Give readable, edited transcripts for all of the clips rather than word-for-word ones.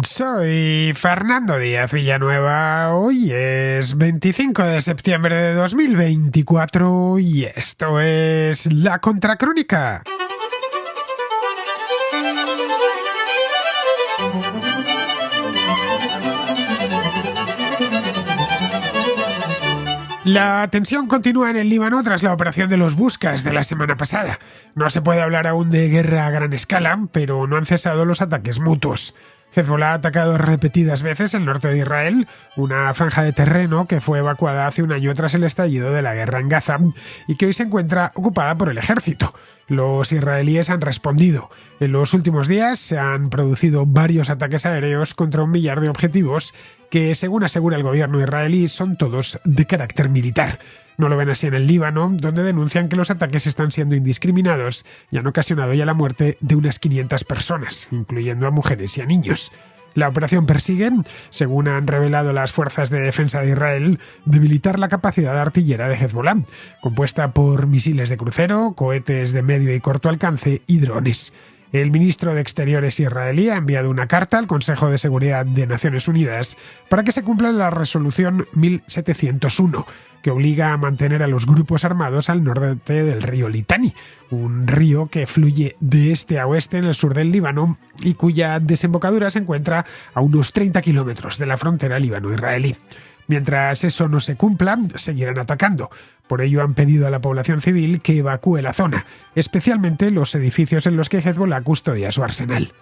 Soy Fernando Díaz Villanueva. Hoy es 25 de septiembre de 2024 y esto es La Contracrónica. La tensión continúa en el Líbano tras la operación de los Buscas de la semana pasada. No se puede hablar aún de guerra a gran escala, pero no han cesado los ataques mutuos. Hezbollah ha atacado repetidas veces el norte de Israel, una franja de terreno que fue evacuada hace un año tras el estallido de la guerra en Gaza y que hoy se encuentra ocupada por el ejército. Los israelíes han respondido. En los últimos días se han producido varios ataques aéreos contra 1 millar de objetivos que, según asegura el gobierno israelí, son todos de carácter militar. No lo ven así en el Líbano, donde denuncian que los ataques están siendo indiscriminados y han ocasionado ya la muerte de unas 500 personas, incluyendo a mujeres y a niños. La operación persigue, según han revelado las fuerzas de defensa de Israel, debilitar la capacidad artillera de Hezbollah, compuesta por misiles de crucero, cohetes de medio y corto alcance y drones. El ministro de Exteriores israelí ha enviado una carta al Consejo de Seguridad de Naciones Unidas para que se cumpla la resolución 1701, que obliga a mantener a los grupos armados al norte del río Litani, un río que fluye de este a oeste en el sur del Líbano y cuya desembocadura se encuentra a unos 30 kilómetros de la frontera líbano-israelí. Mientras eso no se cumpla, seguirán atacando. Por ello han pedido a la población civil que evacúe la zona, especialmente los edificios en los que Hezbollah custodia su arsenal.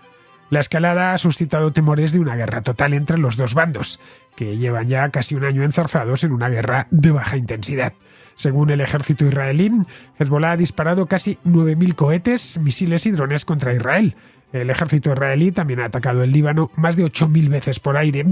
La escalada ha suscitado temores de una guerra total entre los dos bandos, que llevan ya casi un año enzarzados en una guerra de baja intensidad. Según el ejército israelí, Hezbollah ha disparado casi 9.000 cohetes, misiles y drones contra Israel. El ejército israelí también ha atacado el Líbano más de 8.000 veces por aire,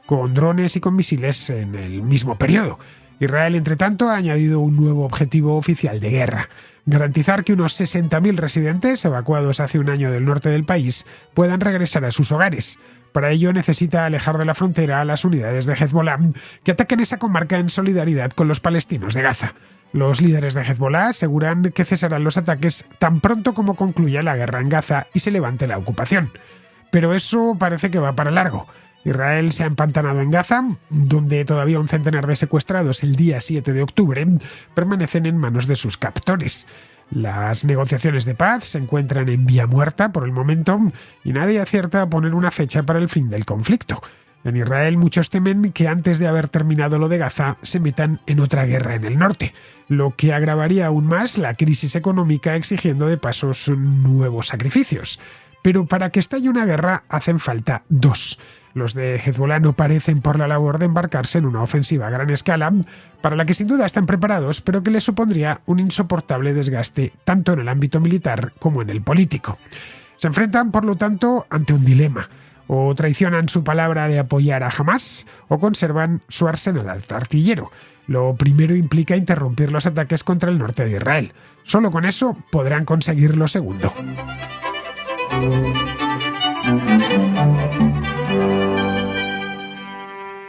con drones y con misiles en el mismo periodo. Israel, entre tanto, ha añadido un nuevo objetivo oficial de guerra: garantizar que unos 60.000 residentes evacuados hace un año del norte del país puedan regresar a sus hogares. Para ello necesita alejar de la frontera a las unidades de Hezbollah que ataquen esa comarca en solidaridad con los palestinos de Gaza. Los líderes de Hezbollah aseguran que cesarán los ataques tan pronto como concluya la guerra en Gaza y se levante la ocupación. Pero eso parece que va para largo. Israel se ha empantanado en Gaza, donde todavía un centenar de secuestrados el día 7 de octubre permanecen en manos de sus captores. Las negociaciones de paz se encuentran en vía muerta por el momento y nadie acierta a poner una fecha para el fin del conflicto. En Israel muchos temen que antes de haber terminado lo de Gaza se metan en otra guerra en el norte, lo que agravaría aún más la crisis económica, exigiendo de pasos nuevos sacrificios. Pero para que estalle una guerra hacen falta dos. Los de Hezbollah no parecen por la labor de embarcarse en una ofensiva a gran escala, para la que sin duda están preparados, pero que les supondría un insoportable desgaste tanto en el ámbito militar como en el político. Se enfrentan, por lo tanto, ante un dilema: o traicionan su palabra de apoyar a Hamás o conservan su arsenal artillero. Lo primero implica interrumpir los ataques contra el norte de Israel. Solo con eso podrán conseguir lo segundo.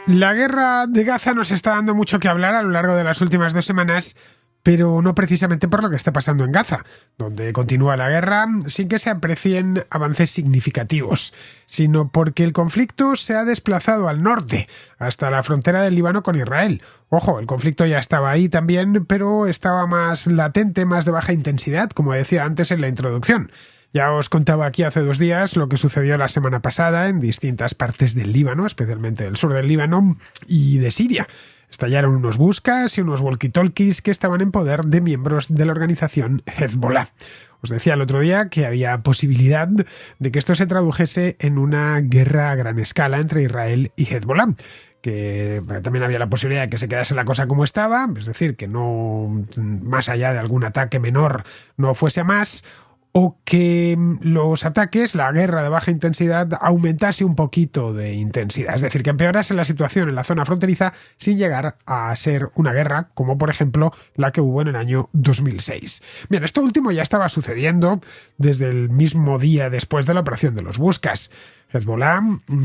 La guerra de Gaza nos está dando mucho que hablar a lo largo de las últimas 2 semanas, pero no precisamente por lo que está pasando en Gaza, donde continúa la guerra sin que se aprecien avances significativos, sino porque el conflicto se ha desplazado al norte, hasta la frontera del Líbano con Israel. Ojo, el conflicto ya estaba ahí también, pero estaba más latente, más de baja intensidad, como decía antes en la introducción. Ya os contaba aquí hace 2 días lo que sucedió la semana pasada en distintas partes del Líbano, especialmente del sur del Líbano y de Siria. Estallaron unos buscas y unos walkie-talkies que estaban en poder de miembros de la organización Hezbollah. Os decía el otro día que había posibilidad de que esto se tradujese en una guerra a gran escala entre Israel y Hezbollah, que también había la posibilidad de que se quedase la cosa como estaba, es decir, que no, más allá de algún ataque menor, no fuese a más, o que los ataques, la guerra de baja intensidad, aumentase un poquito de intensidad. Es decir, que empeorase la situación en la zona fronteriza sin llegar a ser una guerra, como por ejemplo la que hubo en el año 2006. Bien, esto último ya estaba sucediendo desde el mismo día después de la operación de los Buscas. Hezbollah,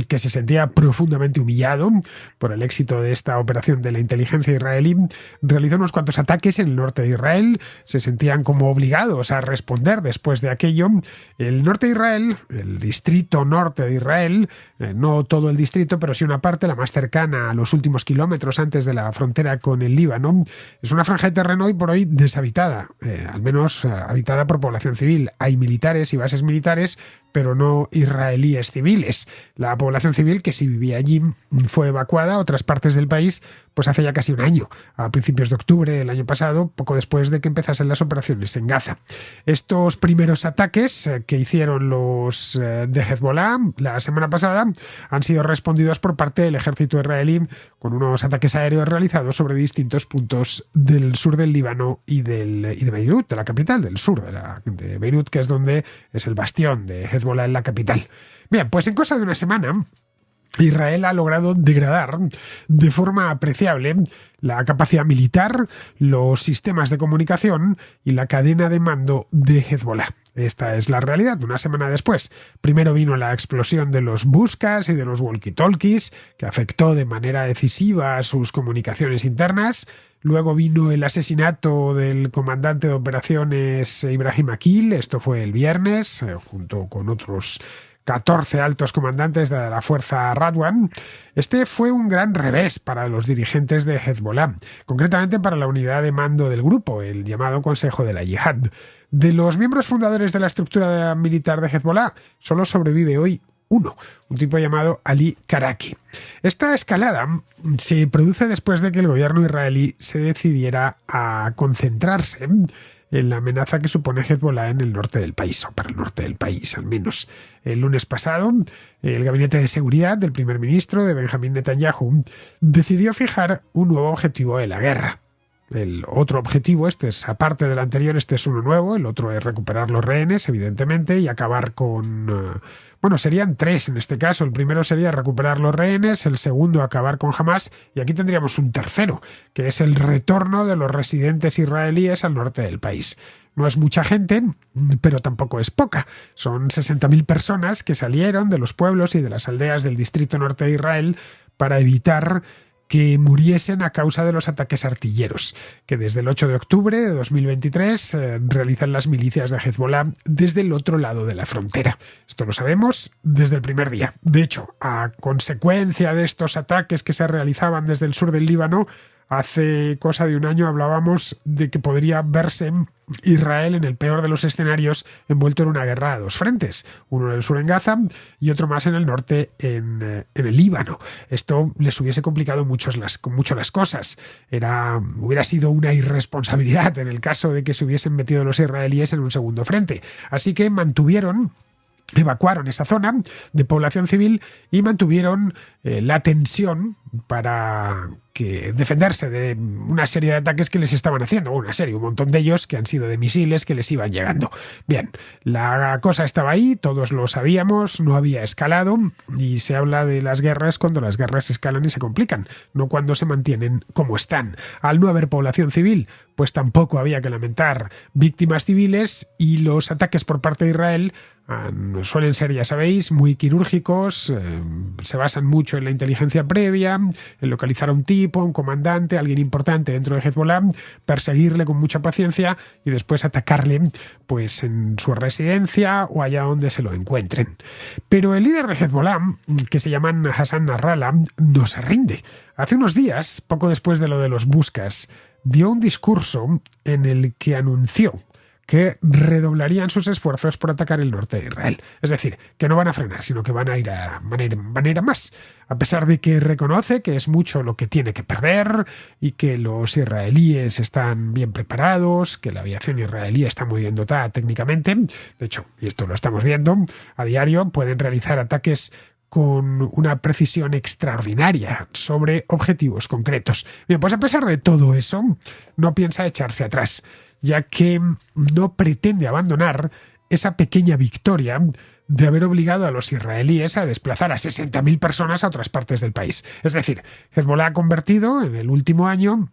que se sentía profundamente humillado por el éxito de esta operación de la inteligencia israelí, realizó unos cuantos ataques en el norte de Israel. Se sentían como obligados a responder después de aquello. El norte de Israel, el distrito norte de Israel, no todo el distrito, pero sí una parte, la más cercana a los últimos kilómetros antes de la frontera con el Líbano, es una franja de terreno hoy por hoy deshabitada, al menos habitada por población civil. Hay militares y bases militares, pero no israelíes civiles. La población civil que sí vivía allí fue evacuada a otras partes del país pues hace ya casi un año, a principios de octubre del año pasado, poco después de que empezasen las operaciones en Gaza. Estos primeros ataques que hicieron los de Hezbollah la semana pasada han sido respondidos por parte del ejército israelí con unos ataques aéreos realizados sobre distintos puntos del sur del Líbano y de Beirut, de la capital, del sur de Beirut, que es donde es el bastión de Hezbollah en la capital. Bien, pues en cosa de una semana, Israel ha logrado degradar de forma apreciable la capacidad militar, los sistemas de comunicación y la cadena de mando de Hezbollah. Esta es la realidad. Una semana después, primero vino la explosión de los buscas y de los walkie-talkies, que afectó de manera decisiva a sus comunicaciones internas. Luego vino el asesinato del comandante de operaciones Ibrahim Akil. Esto fue el viernes, junto con otros 14 altos comandantes de la fuerza Radwan. Este fue un gran revés para los dirigentes de Hezbollah, concretamente para la unidad de mando del grupo, el llamado Consejo de la Yihad. De los miembros fundadores de la estructura militar de Hezbollah, solo sobrevive hoy uno, un tipo llamado Ali Karaki. Esta escalada se produce después de que el gobierno israelí se decidiera a concentrarse en la amenaza que supone Hezbollah en el norte del país, o para el norte del país al menos. El lunes pasado, el gabinete de seguridad del primer ministro de Benjamín Netanyahu decidió fijar un nuevo objetivo de la guerra. El otro objetivo, este es aparte del anterior, este es uno nuevo, el otro es recuperar los rehenes, evidentemente, y acabar con... Bueno, serían tres en este caso. El primero sería recuperar los rehenes, el segundo acabar con Hamás, y aquí tendríamos un tercero, que es el retorno de los residentes israelíes al norte del país. No es mucha gente, pero tampoco es poca. Son 60.000 personas que salieron de los pueblos y de las aldeas del distrito norte de Israel para evitar que muriesen a causa de los ataques artilleros que desde el 8 de octubre de 2023 realizan las milicias de Hezbollah desde el otro lado de la frontera. Esto lo sabemos desde el primer día. De hecho, a consecuencia de estos ataques que se realizaban desde el sur del Líbano, hace cosa de un año hablábamos de que podría verse Israel, en el peor de los escenarios, envuelto en una guerra a dos frentes, uno en el sur en Gaza y otro más en el norte en el Líbano. Esto les hubiese complicado mucho las cosas. Hubiera sido una irresponsabilidad en el caso de que se hubiesen metido los israelíes en un segundo frente. Así que evacuaron esa zona de población civil y mantuvieron la tensión para defenderse de una serie de ataques que les estaban haciendo. Un montón de ellos que han sido de misiles que les iban llegando. Bien, la cosa estaba ahí, todos lo sabíamos, no había escalado, y se habla de las guerras cuando las guerras escalan y se complican, no cuando se mantienen como están. Al no haber población civil, pues tampoco había que lamentar víctimas civiles, y los ataques por parte de Israel suelen ser, ya sabéis, muy quirúrgicos, se basan mucho en la inteligencia previa, en localizar a un tipo, a un comandante, a alguien importante dentro de Hezbollah, perseguirle con mucha paciencia y después atacarle pues en su residencia o allá donde se lo encuentren. Pero el líder de Hezbollah, que se llama Hassan Nasrallah, no se rinde. Hace unos días, poco después de lo de los buscas, dio un discurso en el que anunció que redoblarían sus esfuerzos por atacar el norte de Israel. Es decir, que no van a frenar, sino que van a ir a más. A pesar de que reconoce que es mucho lo que tiene que perder y que los israelíes están bien preparados, que la aviación israelí está muy bien dotada técnicamente. De hecho, y esto lo estamos viendo a diario, pueden realizar ataques con una precisión extraordinaria sobre objetivos concretos. Bien, pues a pesar de todo eso, no piensa echarse atrás, ya que no pretende abandonar esa pequeña victoria de haber obligado a los israelíes a desplazar a 60.000 personas a otras partes del país. Es decir, Hezbollah ha convertido en el último año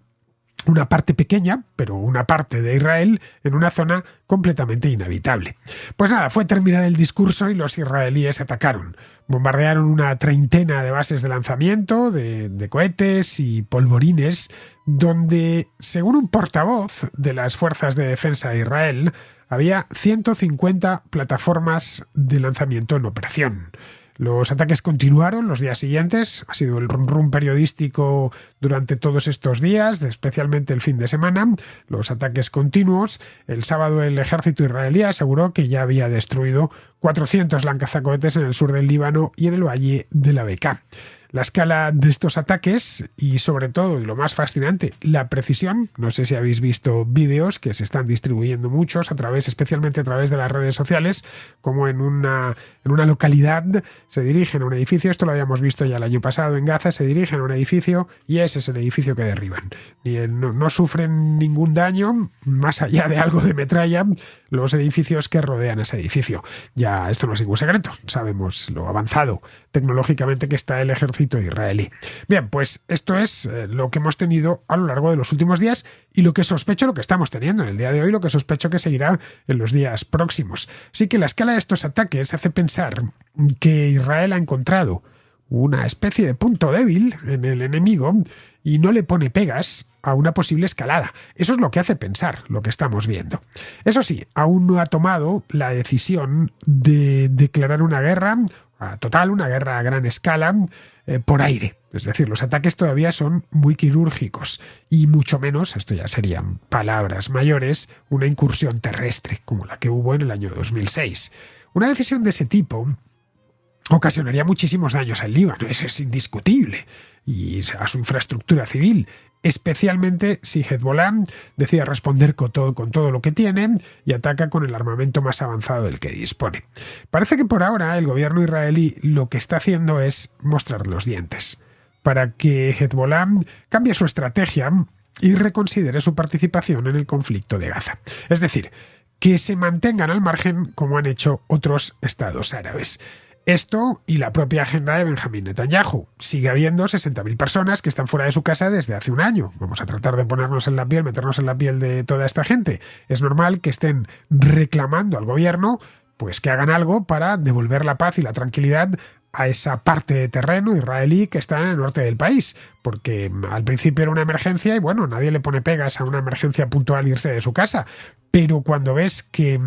una parte pequeña, pero una parte de Israel, en una zona completamente inhabitable. Pues nada, fue terminar el discurso y los israelíes atacaron. Bombardearon una treintena de bases de lanzamiento, de cohetes y polvorines, donde, según un portavoz de las Fuerzas de Defensa de Israel, había 150 plataformas de lanzamiento en operación. Los ataques continuaron los días siguientes, ha sido el rum periodístico durante todos estos días, especialmente el fin de semana, los ataques continuos. El sábado el ejército israelí aseguró que ya había destruido 400 lanzacohetes en el sur del Líbano y en el valle de la Bekaa. La escala de estos ataques y sobre todo, y lo más fascinante, la precisión. No sé si habéis visto vídeos que se están distribuyendo muchos especialmente a través de las redes sociales, como en una localidad se dirigen a un edificio, esto lo habíamos visto ya el año pasado en Gaza, se dirigen a un edificio y ese es el edificio que derriban. No sufren ningún daño, más allá de algo de metralla, los edificios que rodean ese edificio. Ya esto no es ningún secreto, sabemos lo avanzado tecnológicamente que está el ejército israelí. Bien, pues esto es lo que hemos tenido a lo largo de los últimos días y lo que sospecho lo que estamos teniendo en el día de hoy, lo que sospecho que seguirá en los días próximos. Así que la escala de estos ataques hace pensar que Israel ha encontrado una especie de punto débil en el enemigo y no le pone pegas a una posible escalada. Eso es lo que hace pensar lo que estamos viendo. Eso sí, aún no ha tomado la decisión de declarar una guerra total, una guerra a gran escala, por aire. Es decir, los ataques todavía son muy quirúrgicos y mucho menos, esto ya serían palabras mayores, una incursión terrestre como la que hubo en el año 2006. Una decisión de ese tipo ocasionaría muchísimos daños al Líbano, eso es indiscutible, y a su infraestructura civil, especialmente si Hezbollah decide responder con todo lo que tiene y ataca con el armamento más avanzado del que dispone. Parece que por ahora el gobierno israelí lo que está haciendo es mostrar los dientes para que Hezbollah cambie su estrategia y reconsidere su participación en el conflicto de Gaza. Es decir, que se mantengan al margen como han hecho otros estados árabes. Esto y la propia agenda de Benjamín Netanyahu. Sigue habiendo 60.000 personas que están fuera de su casa desde hace un año. Vamos a tratar de meternos en la piel de toda esta gente. Es normal que estén reclamando al gobierno pues que hagan algo para devolver la paz y la tranquilidad a esa parte de terreno israelí que está en el norte del país, porque al principio era una emergencia y bueno, nadie le pone pegas a una emergencia puntual irse de su casa, pero cuando ves que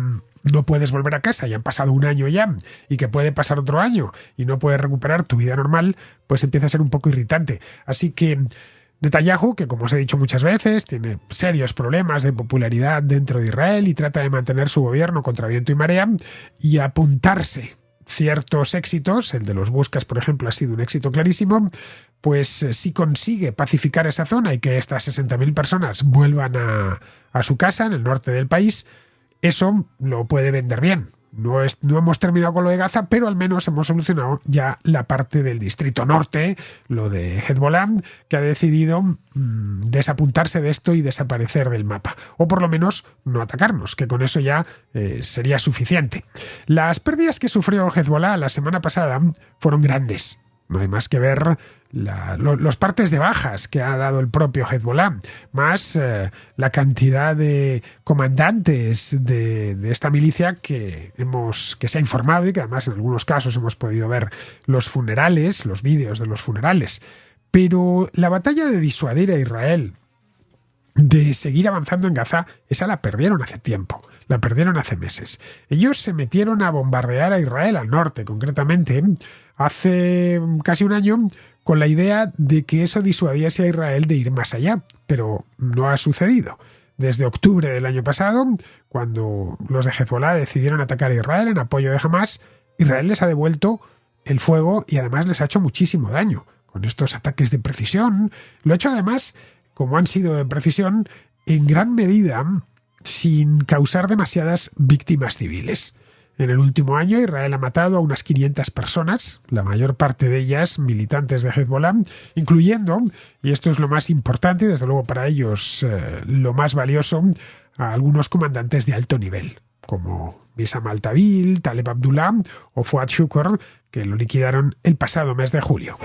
no puedes volver a casa y han pasado un año ya y que puede pasar otro año y no puedes recuperar tu vida normal, pues empieza a ser un poco irritante. Así que Netanyahu, que como os he dicho muchas veces, tiene serios problemas de popularidad dentro de Israel y trata de mantener su gobierno contra viento y marea y apuntarse ciertos éxitos, el de los Buscas, por ejemplo, ha sido un éxito clarísimo, pues si consigue pacificar esa zona y que estas 60.000 personas vuelvan a su casa en el norte del país, eso lo puede vender bien. No hemos terminado con lo de Gaza, pero al menos hemos solucionado ya la parte del distrito norte, lo de Hezbollah, que ha decidido desapuntarse de esto y desaparecer del mapa. O por lo menos no atacarnos, que con eso ya sería suficiente. Las pérdidas que sufrió Hezbollah la semana pasada fueron grandes. No hay más que ver los partes de bajas que ha dado el propio Hezbollah, más la cantidad de comandantes de esta milicia que se ha informado y que además en algunos casos hemos podido ver los funerales, los vídeos de los funerales. Pero la batalla de disuadir a Israel de seguir avanzando en Gaza, esa la perdieron hace tiempo. La perdieron hace meses. Ellos se metieron a bombardear a Israel al norte, concretamente, hace casi un año, con la idea de que eso disuadiese a Israel de ir más allá, pero no ha sucedido. Desde octubre del año pasado, cuando los de Hezbollah decidieron atacar a Israel en apoyo de Hamás, Israel les ha devuelto el fuego y además les ha hecho muchísimo daño con estos ataques de precisión. Lo ha hecho además, como han sido de precisión, en gran medida sin causar demasiadas víctimas civiles. En el último año, Israel ha matado a unas 500 personas, la mayor parte de ellas militantes de Hezbollah, incluyendo, y esto es lo más importante y desde luego para ellos lo más valioso, a algunos comandantes de alto nivel, como Wissam al-Tawil, Taleb Abdullah o Fuad Shukr, que lo liquidaron el pasado mes de julio.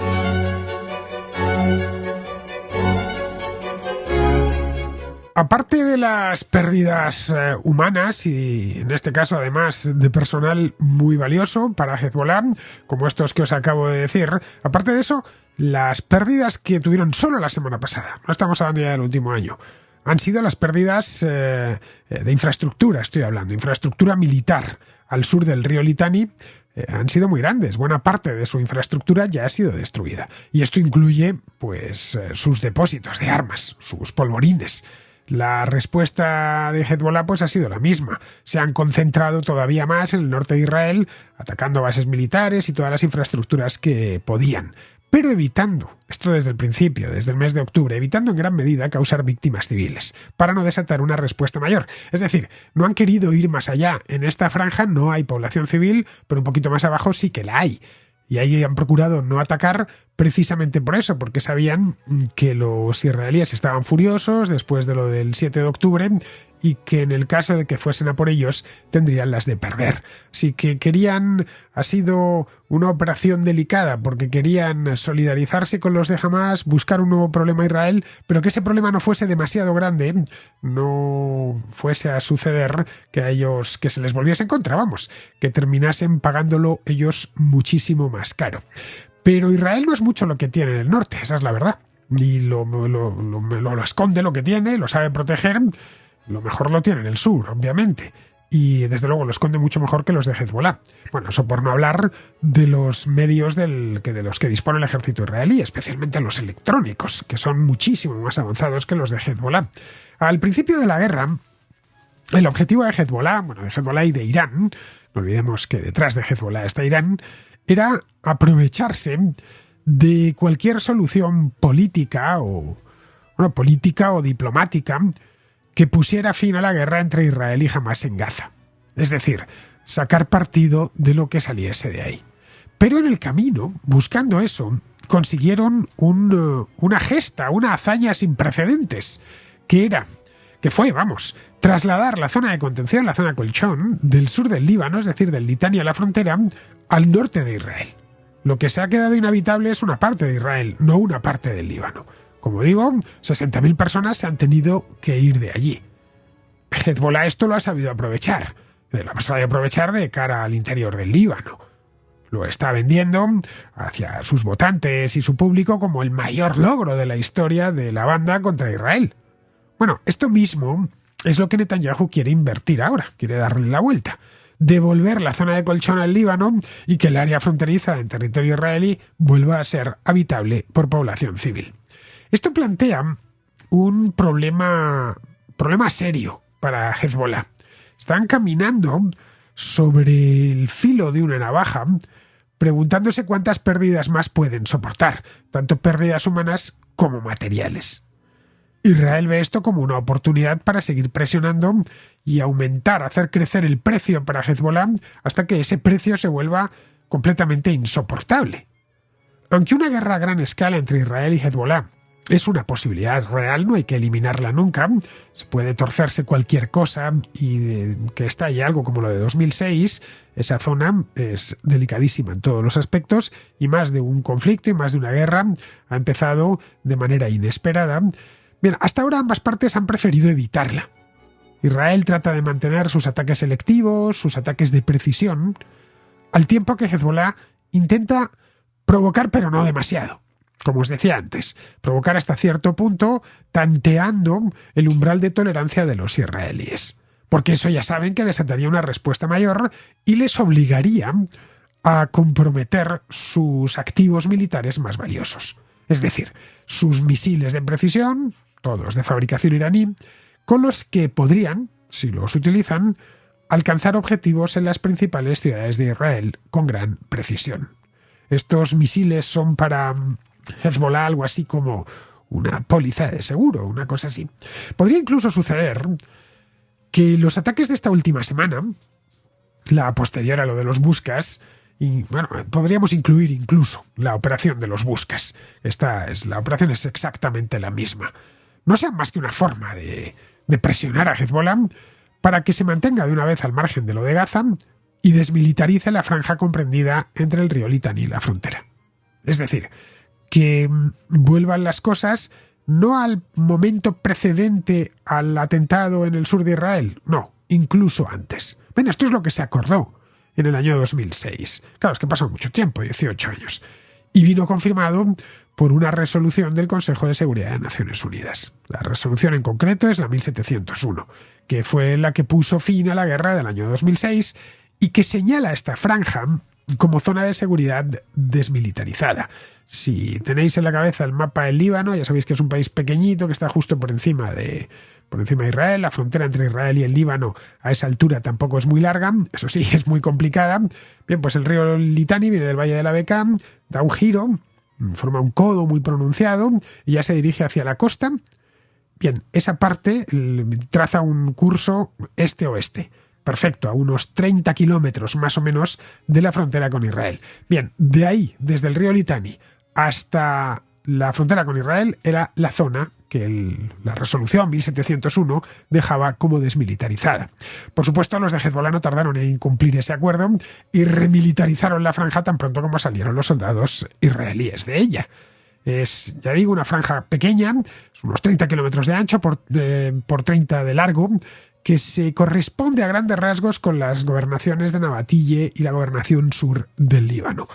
aparte de las pérdidas humanas y en este caso además de personal muy valioso para Hezbollah, como estos que os acabo de decir, aparte de eso, las pérdidas que tuvieron solo la semana pasada, no estamos hablando ya del último año, han sido las pérdidas de infraestructura, estoy hablando, infraestructura militar al sur del río Litani. Han sido muy grandes. Buena parte de su infraestructura ya ha sido destruida. Y esto incluye, pues, sus depósitos de armas, sus polvorines. La respuesta de Hezbollah pues ha sido la misma. Se han concentrado todavía más en el norte de Israel, atacando bases militares y todas las infraestructuras que podían. Pero evitando, esto desde el principio, desde el mes de octubre, evitando en gran medida causar víctimas civiles, para no desatar una respuesta mayor. Es decir, no han querido ir más allá. En esta franja no hay población civil, pero un poquito más abajo sí que la hay. Y ahí han procurado no atacar precisamente por eso, porque sabían que los israelíes estaban furiosos después de lo del 7 de octubre y que en el caso de que fuesen a por ellos tendrían las de perder. Así que ha sido una operación delicada porque querían solidarizarse con los de Hamás, buscar un nuevo problema a Israel, pero que ese problema no fuese demasiado grande, no fuese a suceder que a ellos que se les volviese en contra, vamos, que terminasen pagándolo ellos muchísimo más caro. Pero Israel no es mucho lo que tiene en el norte, esa es la verdad. Y lo esconde lo que tiene, lo sabe proteger. Lo mejor lo tiene en el sur, obviamente. Y desde luego lo esconde mucho mejor que los de Hezbollah. Bueno, eso por no hablar de los medios de los que dispone el ejército israelí, especialmente los electrónicos, que son muchísimo más avanzados que los de Hezbollah. Al principio de la guerra, el objetivo de Hezbollah y de Irán, no olvidemos que detrás de Hezbollah está Irán, era aprovecharse de cualquier solución política o diplomática que pusiera fin a la guerra entre Israel y Hamás en Gaza. Es decir, sacar partido de lo que saliese de ahí. Pero en el camino, buscando eso, consiguieron una gesta, una hazaña sin precedentes, que fue, trasladar la zona de contención, la zona colchón, del sur del Líbano, es decir, del Litani a la frontera, al norte de Israel. Lo que se ha quedado inhabitable es una parte de Israel, no una parte del Líbano. Como digo, 60.000 personas se han tenido que ir de allí. Hezbollah esto lo ha sabido aprovechar. Lo ha sabido aprovechar de cara al interior del Líbano. Lo está vendiendo hacia sus votantes y su público como el mayor logro de la historia de la banda contra Israel. Bueno, esto mismo es lo que Netanyahu quiere invertir ahora, quiere darle la vuelta. Devolver la zona de colchón al Líbano y que el área fronteriza en territorio israelí vuelva a ser habitable por población civil. Esto plantea un problema serio para Hezbollah. Están caminando sobre el filo de una navaja, preguntándose cuántas pérdidas más pueden soportar, tanto pérdidas humanas como materiales. Israel ve esto como una oportunidad para seguir presionando y aumentar, hacer crecer el precio para Hezbollah hasta que ese precio se vuelva completamente insoportable. Aunque una guerra a gran escala entre Israel y Hezbollah es una posibilidad real, no hay que eliminarla nunca. Se puede torcerse cualquier cosa y que estalle algo como lo de 2006. Esa zona es delicadísima en todos los aspectos y más de un conflicto y más de una guerra ha empezado de manera inesperada. Bien, hasta ahora ambas partes han preferido evitarla. Israel trata de mantener sus ataques selectivos, sus ataques de precisión, al tiempo que Hezbollah intenta provocar, pero no demasiado. Como os decía antes, provocar hasta cierto punto, tanteando el umbral de tolerancia de los israelíes. Porque eso ya saben que desataría una respuesta mayor y les obligaría a comprometer sus activos militares más valiosos. Es decir, sus misiles de precisión, todos de fabricación iraní, con los que podrían, si los utilizan, alcanzar objetivos en las principales ciudades de Israel con gran precisión. Estos misiles son para Hezbollah algo así como una póliza de seguro, una cosa así. Podría incluso suceder que los ataques de esta última semana, la posterior a lo de los Buscas, y bueno, podríamos incluir incluso la operación de los Buscas. La operación es exactamente la misma. No sean más que una forma de presionar a Hezbollah para que se mantenga de una vez al margen de lo de Gaza y desmilitarice la franja comprendida entre el río Litani y la frontera. Es decir, que vuelvan las cosas no al momento precedente al atentado en el sur de Israel, no, incluso antes. Bueno, esto es lo que se acordó en el año 2006. Claro, es que pasó mucho tiempo, 18 años. Y vino confirmado por una resolución del Consejo de Seguridad de Naciones Unidas. La resolución en concreto es la 1701, que fue la que puso fin a la guerra del año 2006 y que señala esta franja como zona de seguridad desmilitarizada. Si tenéis en la cabeza el mapa del Líbano, ya sabéis que es un país pequeñito que está justo por encima de Israel. La frontera entre Israel y el Líbano a esa altura tampoco es muy larga, eso sí, es muy complicada. Bien, pues el río Litani viene del Valle de la Bekaa, da un giro, forma un codo muy pronunciado y ya se dirige hacia la costa. Bien, esa parte traza un curso este-oeste. Perfecto, a unos 30 kilómetros más o menos de la frontera con Israel. Bien, de ahí, desde el río Litani hasta la frontera con Israel, era la zona que la resolución 1701 dejaba como desmilitarizada. Por supuesto, los de Hezbollah no tardaron en incumplir ese acuerdo y remilitarizaron la franja tan pronto como salieron los soldados israelíes de ella. Es, ya digo, una franja pequeña, es unos 30 kilómetros de ancho por 30 de largo, que se corresponde a grandes rasgos con las gobernaciones de Nabatille y la gobernación sur del Líbano.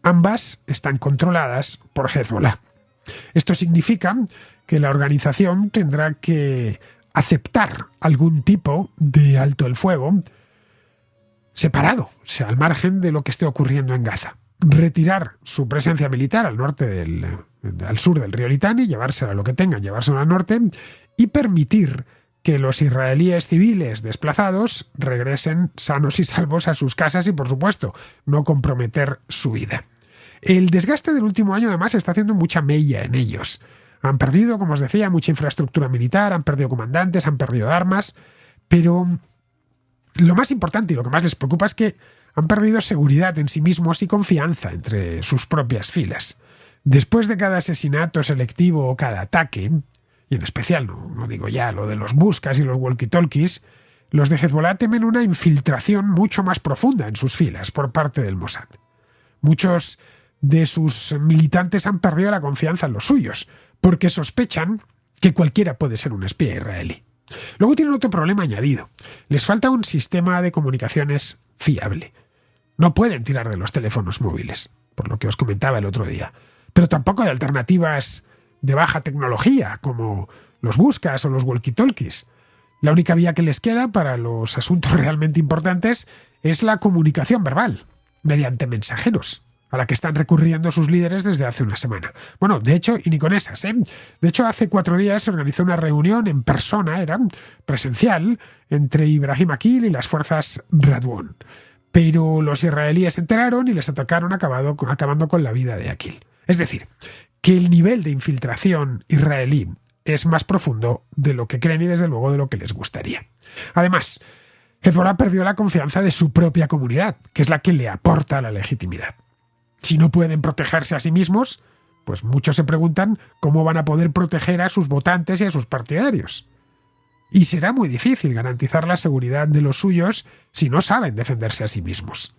Ambas están controladas por Hezbollah. Esto significa que la organización tendrá que aceptar algún tipo de alto el fuego separado, o sea, al margen de lo que esté ocurriendo en Gaza. Retirar su presencia militar al al sur del río Litani, llevársela lo que tengan, llevársela al norte, y permitir que los israelíes civiles desplazados regresen sanos y salvos a sus casas y, por supuesto, no comprometer su vida. El desgaste del último año, además, está haciendo mucha mella en ellos. Han perdido, como os decía, mucha infraestructura militar, han perdido comandantes, han perdido armas, pero lo más importante y lo que más les preocupa es que han perdido seguridad en sí mismos y confianza entre sus propias filas. Después de cada asesinato selectivo o cada ataque, y en especial, no digo ya lo de los buscas y los walkie-talkies, los de Hezbollah temen una infiltración mucho más profunda en sus filas por parte del Mossad. Muchos de sus militantes han perdido la confianza en los suyos, porque sospechan que cualquiera puede ser un espía israelí. Luego tienen otro problema añadido. Les falta un sistema de comunicaciones fiable. No pueden tirar de los teléfonos móviles, por lo que os comentaba el otro día, pero tampoco de alternativas de baja tecnología, como los buscas o los walkie-talkies. La única vía que les queda para los asuntos realmente importantes es la comunicación verbal, mediante mensajeros, a la que están recurriendo sus líderes desde hace una semana. Bueno, de hecho, y ni con esas, ¿eh? De hecho, hace 4 días se organizó una reunión en persona, era presencial, entre Ibrahim Akil y las fuerzas Radwan. Pero los israelíes se enteraron y les atacaron acabando con la vida de Akil. Es decir, que el nivel de infiltración israelí es más profundo de lo que creen y desde luego de lo que les gustaría. Además, Hezbollah perdió la confianza de su propia comunidad, que es la que le aporta la legitimidad. Si no pueden protegerse a sí mismos, pues muchos se preguntan cómo van a poder proteger a sus votantes y a sus partidarios. Y será muy difícil garantizar la seguridad de los suyos si no saben defenderse a sí mismos.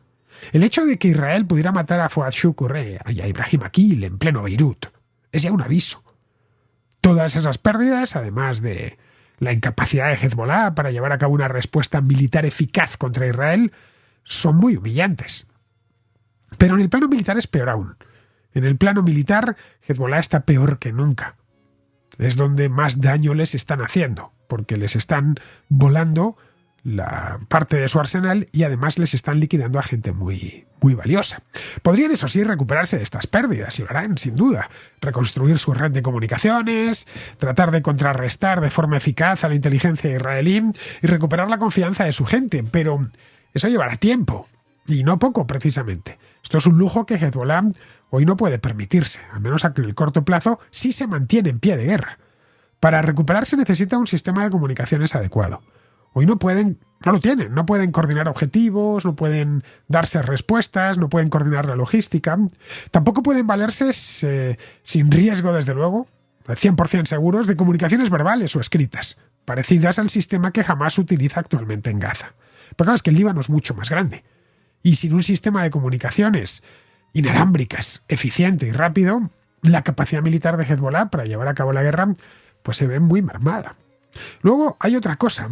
El hecho de que Israel pudiera matar a Fouad Shukr y a Ibrahim Akil en pleno Beirut es ya un aviso. Todas esas pérdidas, además de la incapacidad de Hezbollah para llevar a cabo una respuesta militar eficaz contra Israel, son muy humillantes. Pero en el plano militar es peor aún. En el plano militar, Hezbollah está peor que nunca. Es donde más daño les están haciendo, porque les están volando la parte de su arsenal y además les están liquidando a gente muy, muy valiosa. Podrían, eso sí, recuperarse de estas pérdidas, y lo harán, sin duda. Reconstruir su red de comunicaciones, tratar de contrarrestar de forma eficaz a la inteligencia israelí y recuperar la confianza de su gente, pero eso llevará tiempo, y no poco, precisamente. Esto es un lujo que Hezbollah hoy no puede permitirse, al menos a que en el corto plazo sí se mantiene en pie de guerra. Para recuperarse necesita un sistema de comunicaciones adecuado. Hoy no lo tienen, no pueden coordinar objetivos, no pueden darse respuestas, no pueden coordinar la logística. Tampoco pueden valerse sin riesgo, desde luego, 100% seguros, de comunicaciones verbales o escritas, parecidas al sistema que Hamás utiliza actualmente en Gaza. Pero claro, es que el Líbano es mucho más grande. Y sin un sistema de comunicaciones inalámbricas, eficiente y rápido, la capacidad militar de Hezbollah para llevar a cabo la guerra pues se ve muy mermada. Luego hay otra cosa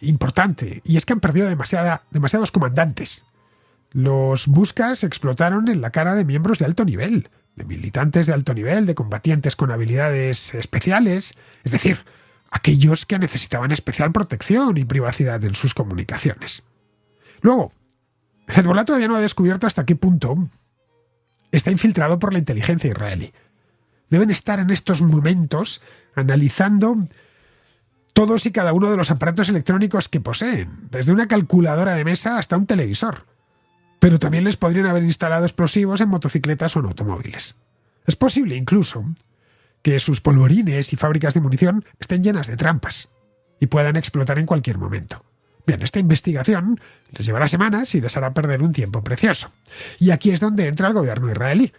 importante, y es que han perdido demasiados comandantes. Los buscas explotaron en la cara de miembros de alto nivel, de militantes de alto nivel, de combatientes con habilidades especiales, es decir, aquellos que necesitaban especial protección y privacidad en sus comunicaciones. Luego, Hezbollah todavía no ha descubierto hasta qué punto está infiltrado por la inteligencia israelí. Deben estar en estos momentos analizando todos y cada uno de los aparatos electrónicos que poseen, desde una calculadora de mesa hasta un televisor. Pero también les podrían haber instalado explosivos en motocicletas o en automóviles. Es posible incluso que sus polvorines y fábricas de munición estén llenas de trampas y puedan explotar en cualquier momento. Bien, esta investigación les llevará semanas y les hará perder un tiempo precioso. Y aquí es donde entra el gobierno israelí,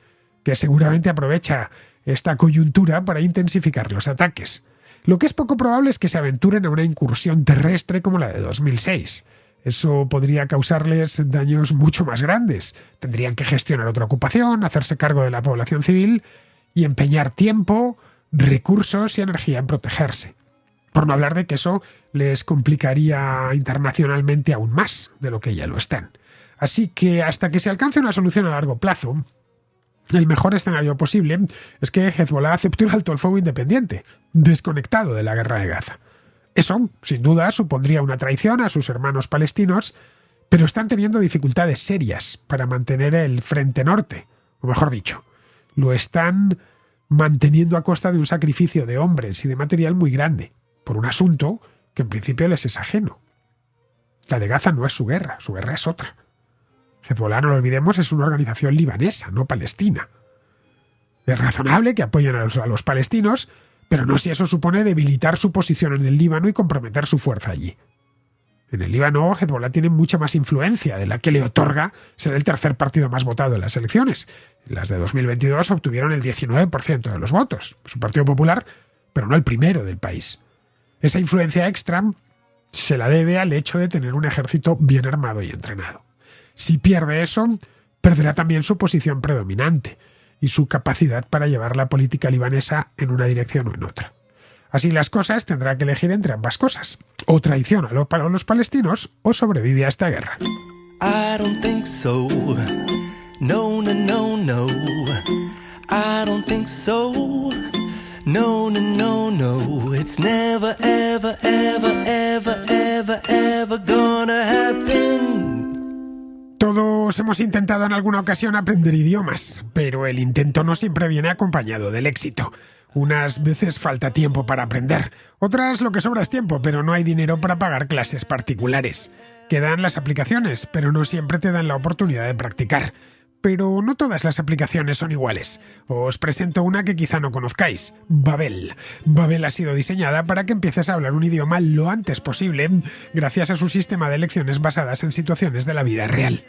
que seguramente aprovecha esta coyuntura para intensificar los ataques. Lo que es poco probable es que se aventuren a una incursión terrestre como la de 2006. Eso podría causarles daños mucho más grandes. Tendrían que gestionar otra ocupación, hacerse cargo de la población civil y empeñar tiempo, recursos y energía en protegerse. Por no hablar de que eso les complicaría internacionalmente aún más de lo que ya lo están. Así que hasta que se alcance una solución a largo plazo, el mejor escenario posible es que Hezbollah acepte un alto el fuego independiente, desconectado de la guerra de Gaza. Eso, sin duda, supondría una traición a sus hermanos palestinos, pero están teniendo dificultades serias para mantener el frente norte, o mejor dicho, lo están manteniendo a costa de un sacrificio de hombres y de material muy grande, por un asunto que en principio les es ajeno. La de Gaza no es su guerra es otra. Hezbollah, no lo olvidemos, es una organización libanesa, no palestina. Es razonable que apoyen a los palestinos, pero no si eso supone debilitar su posición en el Líbano y comprometer su fuerza allí. En el Líbano, Hezbollah tiene mucha más influencia de la que le otorga ser el tercer partido más votado en las elecciones. Las de 2022 obtuvieron el 19% de los votos, su partido popular, pero no el primero del país. Esa influencia extra se la debe al hecho de tener un ejército bien armado y entrenado. Si pierde eso, perderá también su posición predominante y su capacidad para llevar la política libanesa en una dirección o en otra. Así las cosas, tendrá que elegir entre ambas cosas. O traición a los palestinos o sobrevive a esta guerra. I don't think so. No, no, no, no. I don't think so. No, no, no, no. It's never, ever, ever, ever, ever, ever gonna happen. Todos hemos intentado en alguna ocasión aprender idiomas, pero el intento no siempre viene acompañado del éxito. Unas veces falta tiempo para aprender, otras lo que sobra es tiempo, pero no hay dinero para pagar clases particulares. Quedan las aplicaciones, pero no siempre te dan la oportunidad de practicar. Pero no todas las aplicaciones son iguales. Os presento una que quizá no conozcáis, Babel. Babel ha sido diseñada para que empieces a hablar un idioma lo antes posible, gracias a su sistema de lecciones basadas en situaciones de la vida real.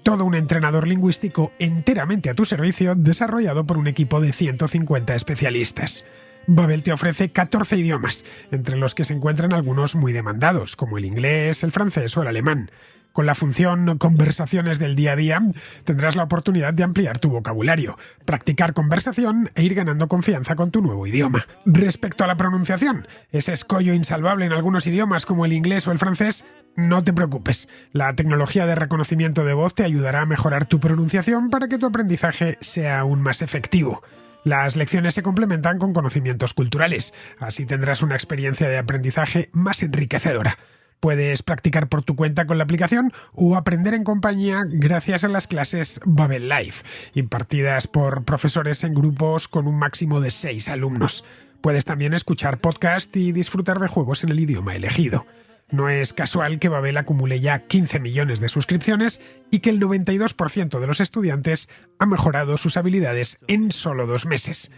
Todo un entrenador lingüístico enteramente a tu servicio, desarrollado por un equipo de 150 especialistas. Babel te ofrece 14 idiomas, entre los que se encuentran algunos muy demandados, como el inglés, el francés o el alemán. Con la función Conversaciones del día a día tendrás la oportunidad de ampliar tu vocabulario, practicar conversación e ir ganando confianza con tu nuevo idioma. Respecto a la pronunciación, ese escollo insalvable en algunos idiomas como el inglés o el francés, no te preocupes. La tecnología de reconocimiento de voz te ayudará a mejorar tu pronunciación para que tu aprendizaje sea aún más efectivo. Las lecciones se complementan con conocimientos culturales, así tendrás una experiencia de aprendizaje más enriquecedora. Puedes practicar por tu cuenta con la aplicación o aprender en compañía gracias a las clases Babel Live, impartidas por profesores en grupos con un máximo de 6 alumnos. Puedes también escuchar podcast y disfrutar de juegos en el idioma elegido. No es casual que Babel acumule ya 15 millones de suscripciones y que el 92% de los estudiantes ha mejorado sus habilidades en solo 2 meses.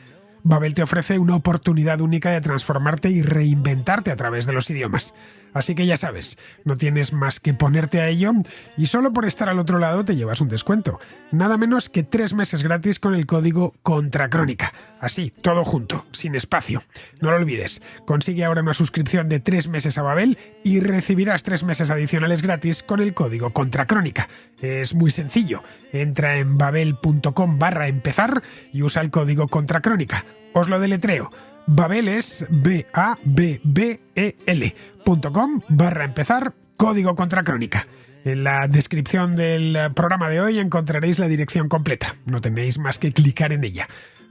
Babel te ofrece una oportunidad única de transformarte y reinventarte a través de los idiomas. Así que ya sabes, no tienes más que ponerte a ello y solo por estar al otro lado te llevas un descuento. Nada menos que 3 meses gratis con el código CONTRACRÓNICA. Así, todo junto, sin espacio. No lo olvides, consigue ahora una suscripción de 3 meses a Babel y recibirás 3 meses adicionales gratis con el código CONTRACRÓNICA. Es muy sencillo. Entra en babel.com/empezar y usa el código CONTRACRÓNICA. Os lo deletreo. Babel es babel.com/empezar, código CONTRACRÓNICA. En la descripción del programa de hoy encontraréis la dirección completa. No tenéis más que clicar en ella.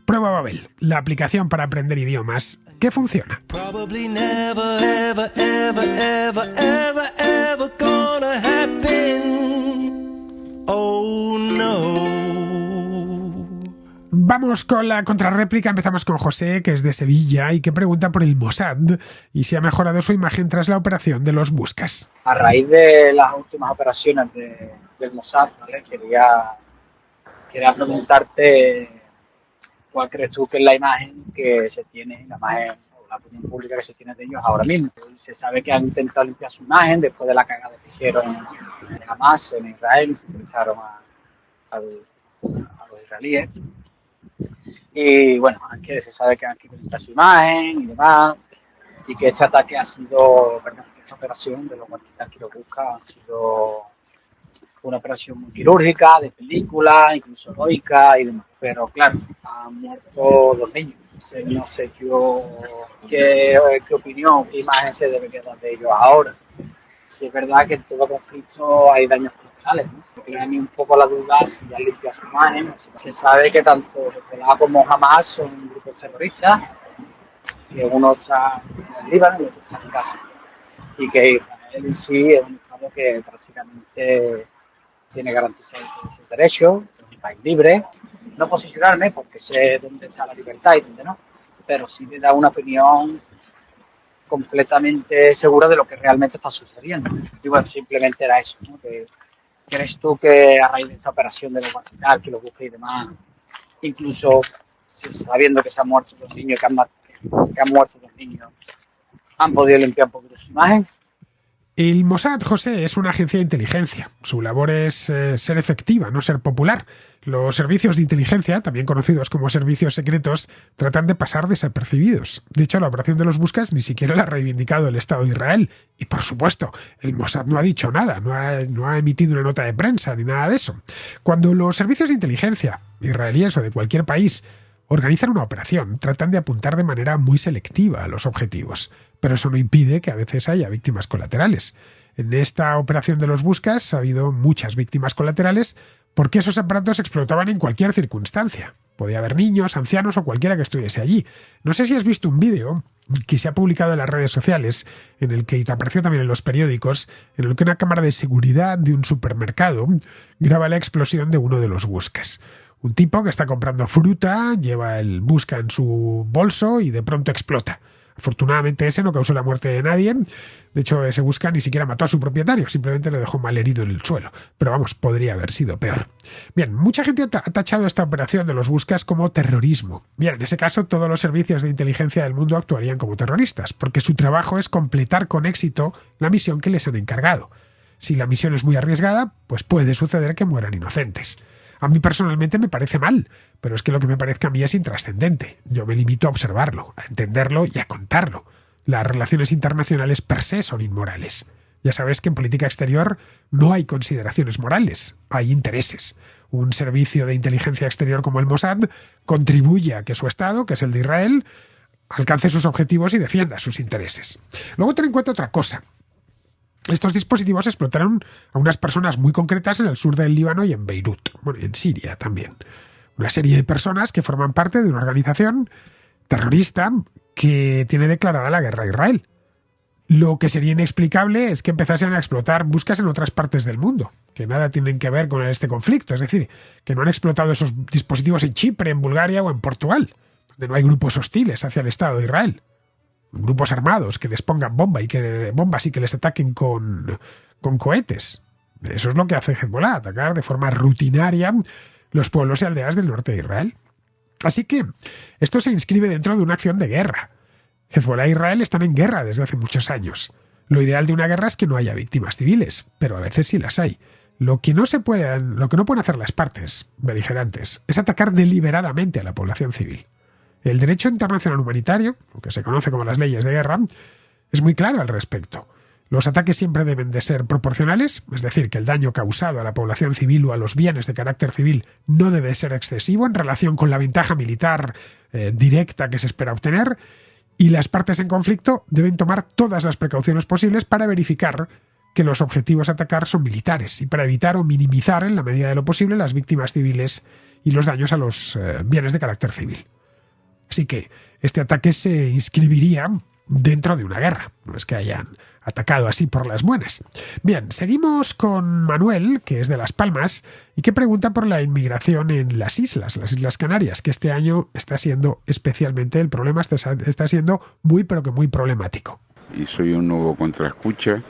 Prueba Babel, la aplicación para aprender idiomas que funciona. Probably never, ever, ever, ever, ever, ever gonna happen. Oh no. Vamos con la contrarréplica. Empezamos con José, que es de Sevilla y que pregunta por el Mossad y si ha mejorado su imagen tras la operación de los Buscas. A raíz de las últimas operaciones del Mossad, ¿vale? Quería preguntarte cuál crees tú que es la imagen que se tiene, la imagen o la opinión pública que se tiene de ellos ahora mismo. Se sabe que han intentado limpiar su imagen después de la cagada que hicieron en Hamas, en Israel, y se echaron a los israelíes. Y bueno, que se sabe que han querido limpiar su imagen y demás, y que este ataque ha sido, perdón, esta operación de los guardias que lo busca ha sido una operación muy quirúrgica, de película, incluso heroica y demás. Pero claro, han muerto 2 niños. No sé yo qué opinión, qué imagen se debe quedar de ellos ahora. Si es verdad que en todo conflicto hay daños colaterales, ¿no? Porque a mí un poco la duda si ya limpia su imagen. Se sabe que tanto Hezbollah como Hamas son grupos terroristas, que uno está en el Líbano y el otro está en Gaza. Y que Israel en sí es un estado que prácticamente tiene garantizados sus derechos, es un país libre. No posicionarme porque sé dónde está la libertad y dónde no, pero sí me da una opinión completamente segura de lo que realmente está sucediendo. Y bueno, simplemente era eso, ¿no? ¿Crees tú que a raíz de esta operación de los guardias, que los busque y demás, incluso sabiendo que se han muerto 2 niños, que han muerto 2 niños, han podido limpiar un poquito su imagen? El Mossad, José, es una agencia de inteligencia. Su labor es ser efectiva, no ser popular. Los servicios de inteligencia, también conocidos como servicios secretos, tratan de pasar desapercibidos. De hecho, la operación de los Buscas ni siquiera la ha reivindicado el Estado de Israel. Y, por supuesto, el Mossad no ha dicho nada, no ha emitido una nota de prensa ni nada de eso. Cuando los servicios de inteligencia, israelíes o de cualquier país, organizan una operación, tratan de apuntar de manera muy selectiva a los objetivos, pero eso no impide que a veces haya víctimas colaterales. En esta operación de los Buscas ha habido muchas víctimas colaterales porque esos aparatos explotaban en cualquier circunstancia. Podía haber niños, ancianos o cualquiera que estuviese allí. No sé si has visto un vídeo que se ha publicado en las redes sociales, en el que, y te apareció también en los periódicos, en el que una cámara de seguridad de un supermercado graba la explosión de uno de los Buscas. Un tipo que está comprando fruta, lleva el Busca en su bolso y de pronto explota. Afortunadamente ese no causó la muerte de nadie. De hecho, ese Busca ni siquiera mató a su propietario, simplemente le dejó mal herido en el suelo. Pero vamos, podría haber sido peor. Bien, mucha gente ha tachado esta operación de los Buscas como terrorismo. Bien, en ese caso todos los servicios de inteligencia del mundo actuarían como terroristas, porque su trabajo es completar con éxito la misión que les han encargado. Si la misión es muy arriesgada, pues puede suceder que mueran inocentes. A mí personalmente me parece mal, pero es que lo que me parezca a mí es intrascendente. Yo me limito a observarlo, a entenderlo y a contarlo. Las relaciones internacionales per se son inmorales. Ya sabes que en política exterior no hay consideraciones morales, hay intereses. Un servicio de inteligencia exterior como el Mossad contribuye a que su Estado, que es el de Israel, alcance sus objetivos y defienda sus intereses. Luego ten en cuenta otra cosa. Estos dispositivos explotaron a unas personas muy concretas en el sur del Líbano y en Beirut, bueno, y en Siria también. Una serie de personas que forman parte de una organización terrorista que tiene declarada la guerra a Israel. Lo que sería inexplicable es que empezasen a explotar Buscas en otras partes del mundo, que nada tienen que ver con este conflicto. Es decir, que no han explotado esos dispositivos en Chipre, en Bulgaria o en Portugal, donde no hay grupos hostiles hacia el Estado de Israel. Grupos armados que les pongan bombas y que les ataquen con cohetes. Eso es lo que hace Hezbollah, atacar de forma rutinaria los pueblos y aldeas del norte de Israel. Así que esto se inscribe dentro de una acción de guerra. Hezbollah e Israel están en guerra desde hace muchos años. Lo ideal de una guerra es que no haya víctimas civiles, pero a veces sí las hay. Lo que no pueden hacer las partes beligerantes es atacar deliberadamente a la población civil. El derecho internacional humanitario, lo que se conoce como las leyes de guerra, es muy claro al respecto. Los ataques siempre deben de ser proporcionales, es decir, que el daño causado a la población civil o a los bienes de carácter civil no debe ser excesivo en relación con la ventaja militar directa que se espera obtener, y las partes en conflicto deben tomar todas las precauciones posibles para verificar que los objetivos a atacar son militares y para evitar o minimizar en la medida de lo posible las víctimas civiles y los daños a los bienes de carácter civil. Así que este ataque se inscribiría dentro de una guerra, no es que hayan atacado así por las buenas. Bien, seguimos con Manuel, que es de Las Palmas, y que pregunta por la inmigración en las Islas Canarias, que este año está siendo especialmente, el problema está siendo muy, pero que muy problemático. Y soy un nuevo contraescucha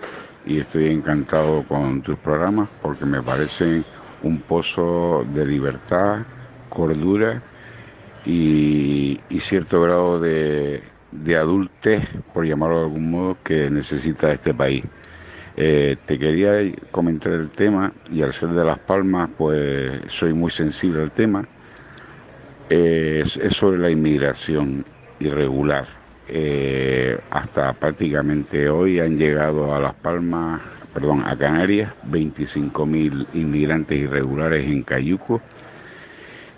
y estoy encantado con tus programas porque me parecen un pozo de libertad, cordura y cierto grado de adultez, por llamarlo de algún modo, que necesita este país. Te quería comentar el tema, y al ser de Las Palmas, pues soy muy sensible al tema. Es sobre la inmigración irregular. Hasta prácticamente hoy han llegado a Las Palmas, a Canarias, 25.000 inmigrantes irregulares en Cayuco,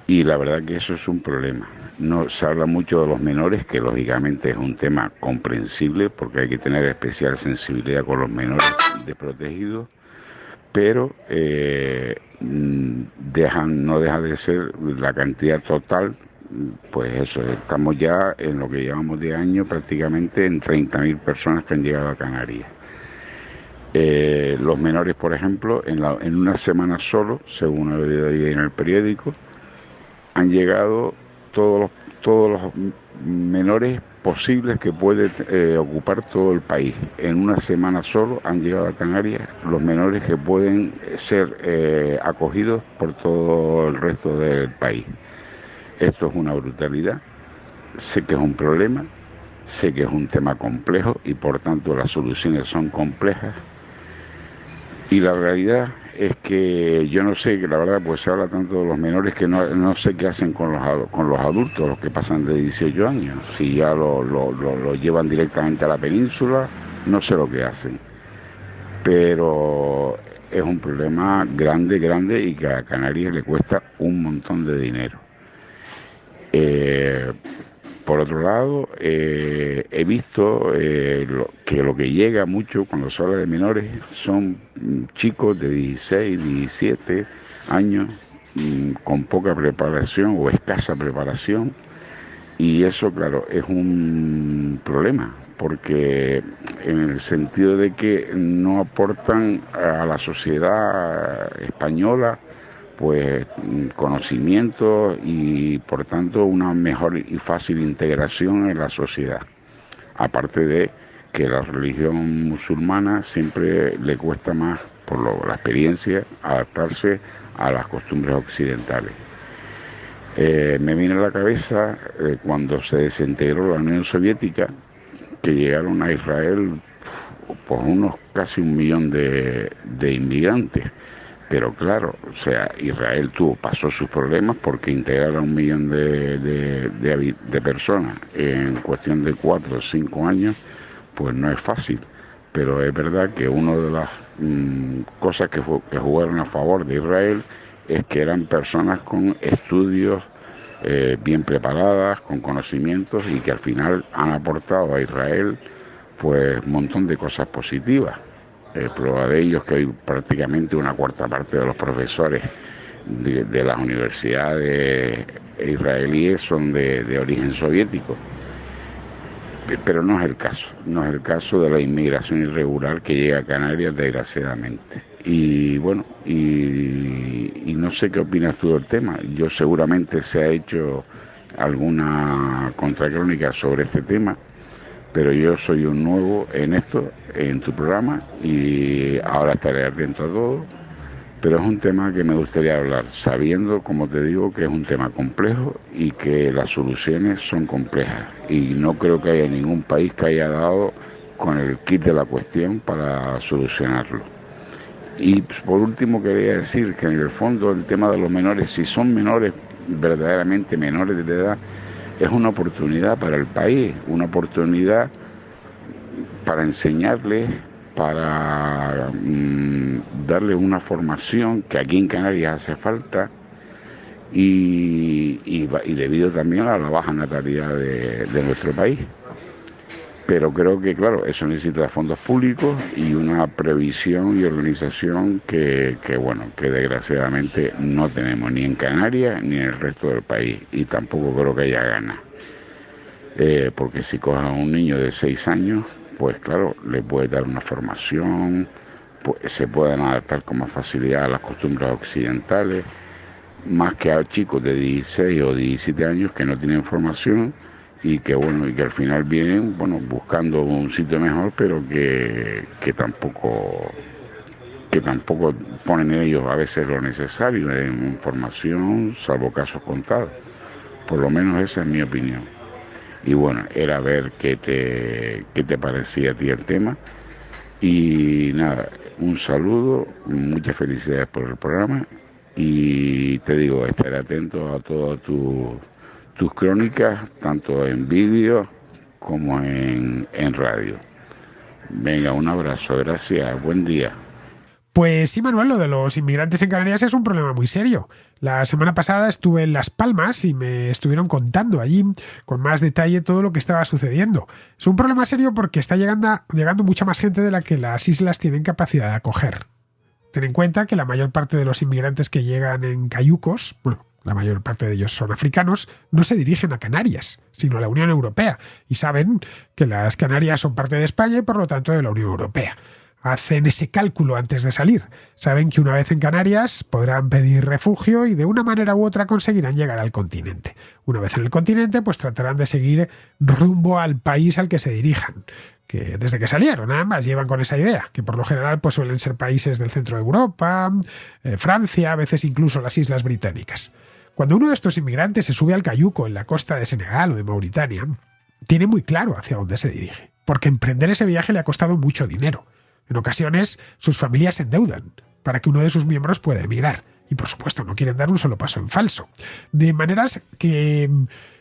y la verdad que eso es un problema. No se habla mucho de los menores, que lógicamente es un tema comprensible porque hay que tener especial sensibilidad con los menores desprotegidos, pero no deja de ser la cantidad total. Pues eso, estamos ya en lo que llevamos de año prácticamente en 30.000 personas que han llegado a Canarias. Los menores, por ejemplo, en una semana solo, según he leído ahí en el periódico, han llegado todos los menores posibles que puede ocupar todo el país. En una semana solo han llegado a Canarias los menores que pueden ser acogidos por todo el resto del país. Esto es una brutalidad. Sé que es un problema, sé que es un tema complejo y por tanto las soluciones son complejas. Y la realidad es que yo no sé, que la verdad, pues se habla tanto de los menores que no sé qué hacen con los adultos, los que pasan de 18 años. Si ya lo llevan directamente a la península, no sé lo que hacen. Pero es un problema grande y que a Canarias le cuesta un montón de dinero. Por otro lado, he visto que lo que llega mucho cuando se habla de menores son chicos de 16, 17 años con poca preparación o escasa preparación, y eso, claro, es un problema porque en el sentido de que no aportan a la sociedad española pues conocimiento y por tanto una mejor y fácil integración en la sociedad. Aparte de que la religión musulmana siempre le cuesta más, por la experiencia, adaptarse a las costumbres occidentales. Me viene a la cabeza cuando se desintegró la Unión Soviética, que llegaron a Israel por unos casi 1 millón de inmigrantes. Pero claro, o sea, Israel pasó sus problemas porque integrar a 1 millón de personas en cuestión de 4 o 5 años, pues no es fácil. Pero es verdad que una de las cosas que jugaron a favor de Israel es que eran personas con estudios bien preparadas, con conocimientos, y que al final han aportado a Israel pues un montón de cosas positivas. Prueba de ello es que hoy prácticamente una cuarta parte de los profesores de las universidades israelíes son de origen soviético. Pero no es el caso de la inmigración irregular que llega a Canarias, desgraciadamente. Y bueno, y no sé qué opinas tú del tema. Yo seguramente se ha hecho alguna contracrónica sobre este tema, pero yo soy un nuevo en esto, en tu programa, y ahora estaré atento a todo. pero es un tema que me gustaría hablar, sabiendo, como te digo, que es un tema complejo y que las soluciones son complejas. Y no creo que haya ningún país que haya dado con el kit de la cuestión para solucionarlo. Y por último quería decir que en el fondo el tema de los menores, si son menores, verdaderamente menores de edad, es una oportunidad para el país, una oportunidad para enseñarles, para darle una formación que aquí en Canarias hace falta y debido también a la baja natalidad de nuestro país. Pero creo que, claro, eso necesita fondos públicos y una previsión y organización que desgraciadamente no tenemos ni en Canarias ni en el resto del país, y tampoco creo que haya ganas. Porque si coges a un niño de 6 años, pues claro, le puede dar una formación, pues, se pueden adaptar con más facilidad a las costumbres occidentales, más que a chicos de 16 o 17 años que no tienen formación y que al final vienen buscando un sitio mejor, pero que tampoco ponen ellos a veces lo necesario en formación, salvo casos contados. Por lo menos esa es mi opinión. Y era ver qué te parecía a ti el tema. Y nada, un saludo, muchas felicidades por el programa, y te digo, estaré atento a todas tus crónicas, tanto en vídeo como en radio. Venga, un abrazo, gracias, buen día. Pues sí, Manuel, lo de los inmigrantes en Canarias es un problema muy serio. La semana pasada estuve en Las Palmas y me estuvieron contando allí con más detalle todo lo que estaba sucediendo. Es un problema serio porque está llegando mucha más gente de la que las islas tienen capacidad de acoger. Ten en cuenta que la mayor parte de los inmigrantes que llegan en cayucos, la mayor parte de ellos son africanos, no se dirigen a Canarias, sino a la Unión Europea, y saben que las Canarias son parte de España y por lo tanto de la Unión Europea. Hacen ese cálculo antes de salir. Saben que una vez en Canarias podrán pedir refugio y de una manera u otra conseguirán llegar al continente. Una vez en el continente, pues tratarán de seguir rumbo al país al que se dirijan, que desde que salieron, además, llevan con esa idea, que por lo general pues suelen ser países del centro de Europa, Francia, a veces incluso las Islas Británicas. Cuando uno de estos inmigrantes se sube al cayuco en la costa de Senegal o de Mauritania, tiene muy claro hacia dónde se dirige, porque emprender ese viaje le ha costado mucho dinero. En ocasiones, sus familias se endeudan para que uno de sus miembros pueda emigrar. Y, por supuesto, no quieren dar un solo paso en falso. De maneras que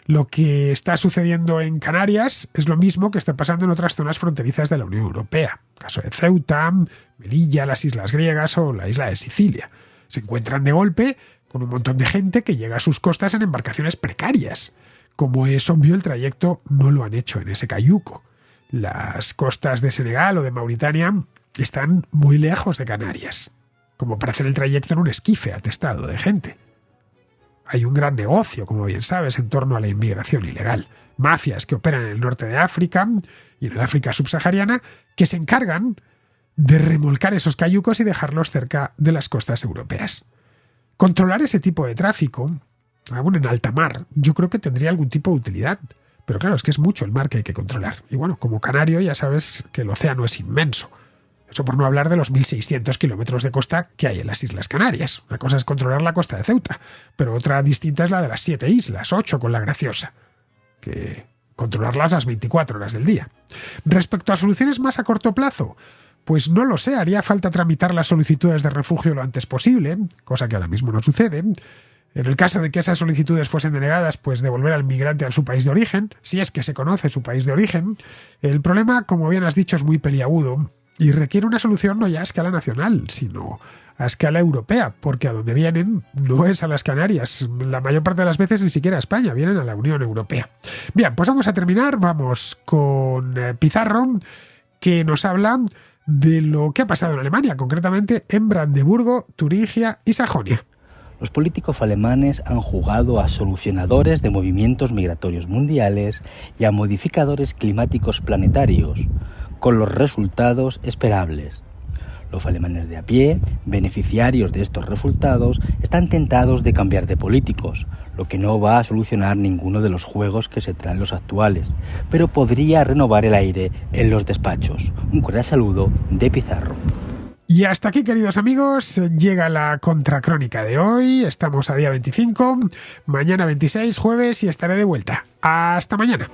lo que está sucediendo en Canarias es lo mismo que está pasando en otras zonas fronterizas de la Unión Europea. Caso de Ceuta, Melilla, las Islas Griegas o la isla de Sicilia. Se encuentran de golpe con un montón de gente que llega a sus costas en embarcaciones precarias. Como es obvio, el trayecto no lo han hecho en ese cayuco. Las costas de Senegal o de Mauritania están muy lejos de Canarias, como para hacer el trayecto en un esquife atestado de gente. Hay un gran negocio, como bien sabes, en torno a la inmigración ilegal. Mafias que operan en el norte de África y en el África subsahariana que se encargan de remolcar esos cayucos y dejarlos cerca de las costas europeas. Controlar ese tipo de tráfico, aún en alta mar, yo creo que tendría algún tipo de utilidad. Pero claro, es que es mucho el mar que hay que controlar. Y como canario ya sabes que el océano es inmenso. Eso por no hablar de los 1.600 kilómetros de costa que hay en las Islas Canarias. Una cosa es controlar la costa de Ceuta, pero otra distinta es la de las 7 islas, 8 con la Graciosa, que controlarlas las 24 horas del día. Respecto a soluciones más a corto plazo, pues no lo sé, haría falta tramitar las solicitudes de refugio lo antes posible, cosa que ahora mismo no sucede. En el caso de que esas solicitudes fuesen denegadas, pues devolver al migrante a su país de origen, si es que se conoce su país de origen. El problema, como bien has dicho, es muy peliagudo y requiere una solución no ya a escala nacional, sino a escala europea, porque a donde vienen no es a las Canarias, la mayor parte de las veces ni siquiera a España, vienen a la Unión Europea. Bien, pues vamos a terminar, vamos con Pizarro, que nos habla de lo que ha pasado en Alemania, concretamente en Brandeburgo, Turingia y Sajonia. Los políticos alemanes han jugado a solucionadores de movimientos migratorios mundiales y a modificadores climáticos planetarios, con los resultados esperables. Los alemanes de a pie, beneficiarios de estos resultados, están tentados de cambiar de políticos, lo que no va a solucionar ninguno de los juegos que se traen los actuales, pero podría renovar el aire en los despachos. Un cordial saludo de Pizarro. Y hasta aquí, queridos amigos, llega la contracrónica de hoy. Estamos a día 25, mañana 26, jueves, y estaré de vuelta. Hasta mañana.